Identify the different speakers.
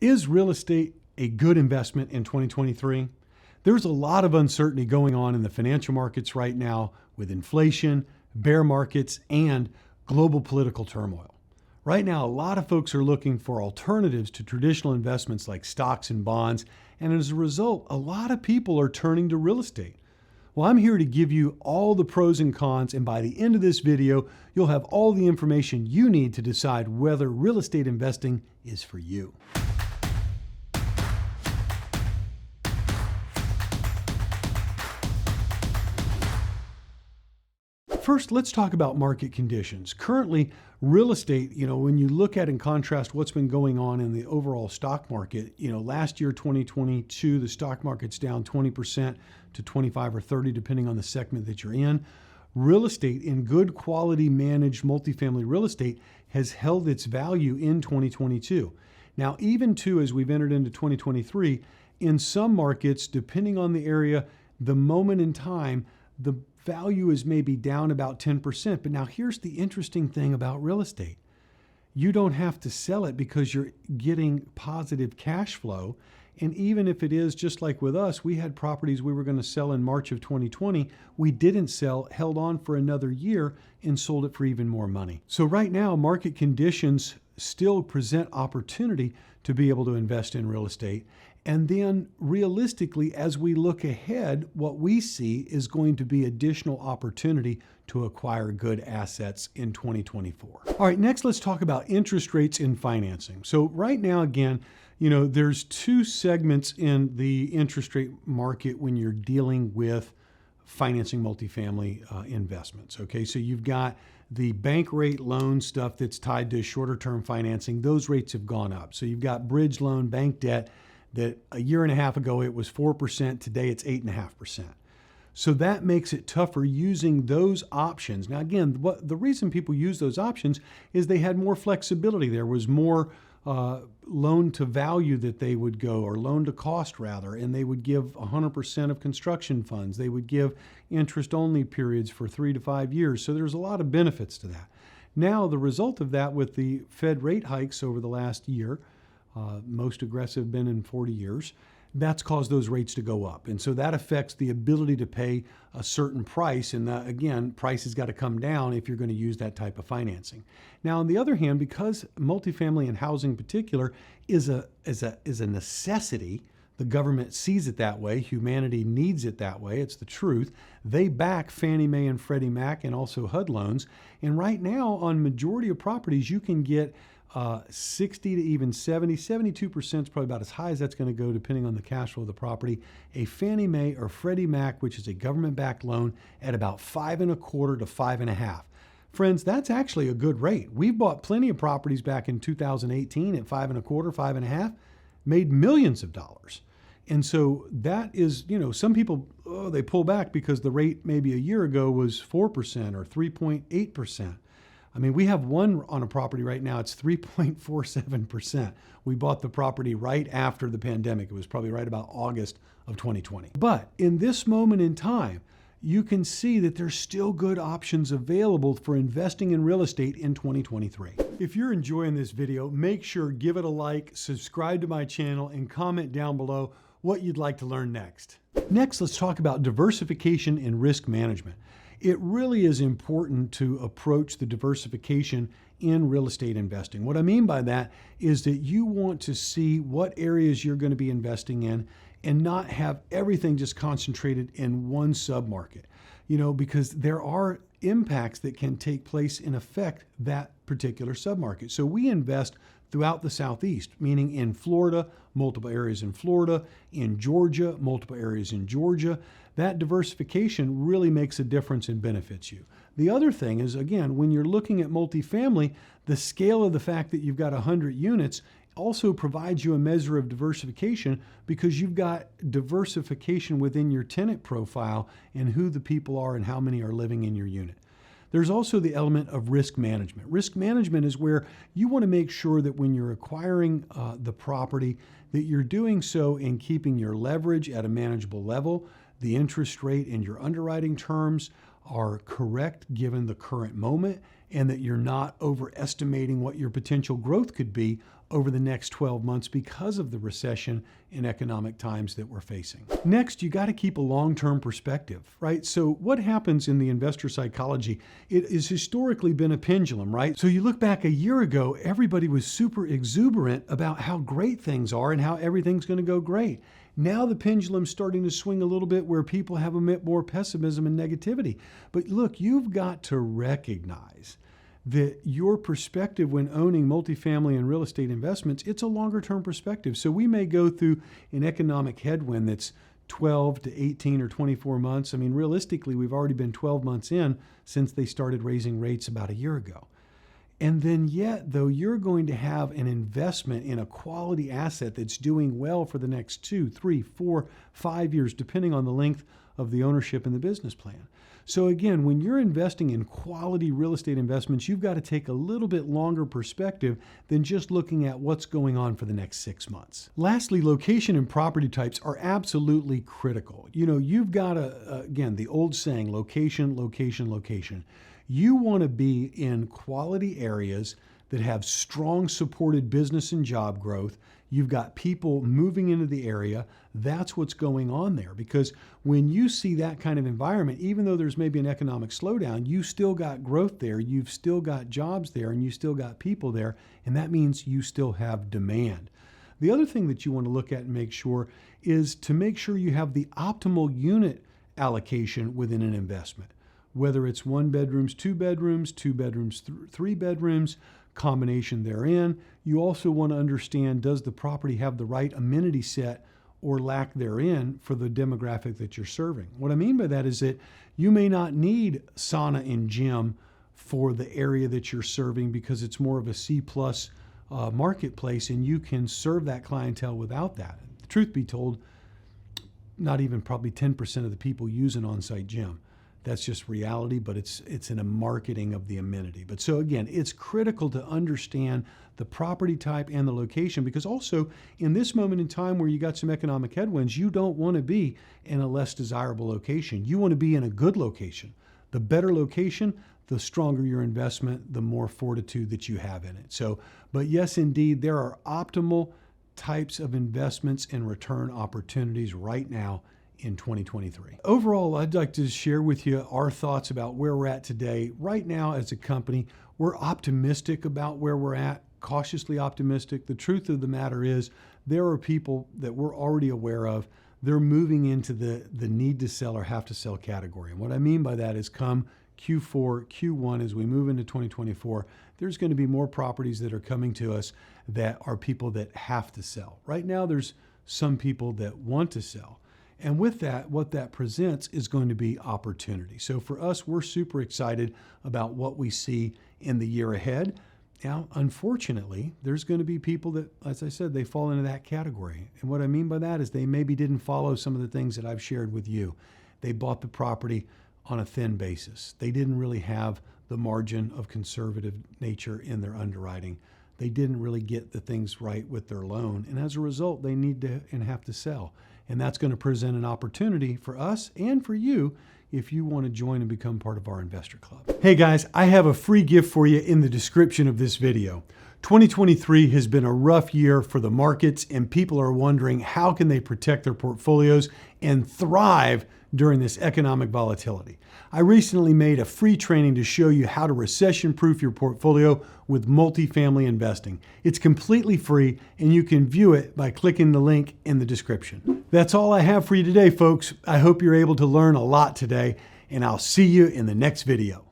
Speaker 1: Is real estate a good investment in 2023? There's a lot of uncertainty going on in the financial markets right now with inflation, bear markets, and global political turmoil. Right now, a lot of folks are looking for alternatives to traditional investments like stocks and bonds, and as a result, a lot of people are turning to real estate. Well, I'm here to give you all the pros and cons, and by the end of this video, you'll have all the information you need to decide whether real estate investing is for you. First, let's talk about market conditions. Currently, real estate, when you look at and contrast what's been going on in the overall stock market, last year, 2022, the stock market's down 20% to 25 or 30, depending on the segment that you're in. Real estate in good quality managed multifamily real estate has held its value in 2022. Now, even too, as we've entered into 2023, in some markets, depending on the area, the moment in time, the value is maybe down about 10%. But now here's the interesting thing about real estate. You don't have to sell it because you're getting positive cash flow. And even if it is just like with us, we had properties we were going to sell in March of 2020. We didn't sell, held on for another year and sold it for even more money. So right now, market conditions still present opportunity to be able to invest in real estate. And then realistically, as we look ahead, what we see is going to be additional opportunity to acquire good assets in 2024. All right, next let's talk about interest rates in financing. So right now, again, there's two segments in the interest rate market when you're dealing with financing multifamily investments. Okay, so you've got the bank rate loan stuff that's tied to shorter term financing. Those rates have gone up. So you've got bridge loan, bank debt, that a year and a half ago it was 4%, today it's 8.5%. So that makes it tougher using those options. Now again, the reason people use those options is they had more flexibility. There was more loan to value that they would go, or loan to cost rather, and they would give 100% of construction funds. They would give interest only periods for 3 to 5 years. So there's a lot of benefits to that. Now the result of that with the Fed rate hikes over the last year, most aggressive been in 40 years, that's caused those rates to go up. And so that affects the ability to pay a certain price. And again, price has got to come down if you're going to use that type of financing. Now, on the other hand, because multifamily and housing in particular is a necessity, the government sees it that way, humanity needs it that way, it's the truth. They back Fannie Mae and Freddie Mac and also HUD loans. And right now on majority of properties, you can get 60 to even 70, 72% is probably about as high as that's going to go depending on the cash flow of the property. A Fannie Mae or Freddie Mac, which is a government-backed loan, at about 5.25 to 5.5. Friends, that's actually a good rate. We've bought plenty of properties back in 2018 at 5.25, 5.5, made millions of dollars. And so that is, some people, they pull back because the rate maybe a year ago was 4% or 3.8%. I mean, we have one on a property right now, it's 3.47%. We bought the property right after the pandemic. It was probably right about August of 2020. But in this moment in time, you can see that there's still good options available for investing in real estate in 2023. If you're enjoying this video, make sure give it a like, subscribe to my channel, and comment down below what you'd like to learn next. Next, let's talk about diversification and risk management. It really is important to approach the diversification in real estate investing. What I mean by that is that you want to see what areas you're going to be investing in and not have everything just concentrated in one submarket, because there are impacts that can take place and affect that particular submarket. So we invest throughout the Southeast, meaning in Florida, multiple areas in Florida, in Georgia, multiple areas in Georgia. That diversification really makes a difference and benefits you. The other thing is, again, when you're looking at multifamily, the scale of the fact that you've got 100 units also provides you a measure of diversification because you've got diversification within your tenant profile and who the people are and how many are living in your unit. There's also the element of risk management. Risk management is where you want to make sure that when you're acquiring the property, that you're doing so in keeping your leverage at a manageable level, the interest rate and your underwriting terms are correct given the current moment, and that you're not overestimating what your potential growth could be over the next 12 months because of the recession and economic times that we're facing. Next, you got to keep a long-term perspective, right? So what happens in the investor psychology, it has historically been a pendulum, right? So you look back a year ago, everybody was super exuberant about how great things are and how everything's going to go great. Now the pendulum's starting to swing a little bit where people have a bit more pessimism and negativity. But look, you've got to recognize that your perspective when owning multifamily and real estate investments, it's a longer term perspective. So we may go through an economic headwind that's 12 to 18 or 24 months. I mean, realistically, we've already been 12 months in since they started raising rates about a year ago. And then yet, though, you're going to have an investment in a quality asset that's doing well for the next 2, 3, 4, 5 years, depending on the length of the ownership and the business plan. So again, when you're investing in quality real estate investments, you've got to take a little bit longer perspective than just looking at what's going on for the next 6 months. Lastly, location and property types are absolutely critical. You know, you've got to, again, the old saying, location, location, location. You want to be in quality areas that have strong supported business and job growth. You've got people moving into the area. That's what's going on there. Because when you see that kind of environment, even though there's maybe an economic slowdown, you still got growth there, you've still got jobs there, and you still got people there. And that means you still have demand. The other thing that you want to look at and make sure is to make sure you have the optimal unit allocation within an investment. Whether it's 1 bedrooms, 2 bedrooms, 2 bedrooms, 3 bedrooms, combination therein. You also want to understand, does the property have the right amenity set or lack therein for the demographic that you're serving? What I mean by that is that you may not need sauna and gym for the area that you're serving because it's more of a C+ marketplace, and you can serve that clientele without that. The truth be told, not even probably 10% of the people use an on-site gym. That's just reality, but it's in a marketing of the amenity. But so again, it's critical to understand the property type and the location, because also in this moment in time where you got some economic headwinds, you don't want to be in a less desirable location. You want to be in a good location. The better location, the stronger your investment, the more fortitude that you have in it. So, but yes, indeed, there are optimal types of investments and return opportunities right now in 2023. Overall, I'd like to share with you our thoughts about where we're at today. Right now, as a company, we're optimistic about where we're at, cautiously optimistic. The truth of the matter is there are people that we're already aware of. They're moving into the need to sell or have to sell category. And what I mean by that is come Q4, Q1, as we move into 2024, there's going to be more properties that are coming to us that are people that have to sell. Right now, there's some people that want to sell. And with that, what that presents is going to be opportunity. So for us, we're super excited about what we see in the year ahead. Now, unfortunately, there's going to be people that, as I said, they fall into that category. And what I mean by that is they maybe didn't follow some of the things that I've shared with you. They bought the property on a thin basis. They didn't really have the margin of conservative nature in their underwriting. They didn't really get the things right with their loan. And as a result, they need to and have to sell. And that's going to present an opportunity for us and for you if you want to join and become part of our investor club. Hey guys, I have a free gift for you in the description of this video. 2023 has been a rough year for the markets, and people are wondering how can they protect their portfolios and thrive during this economic volatility. I recently made a free training to show you how to recession-proof your portfolio with multifamily investing. It's completely free, and you can view it by clicking the link in the description. That's all I have for you today, folks. I hope you're able to learn a lot today, and I'll see you in the next video.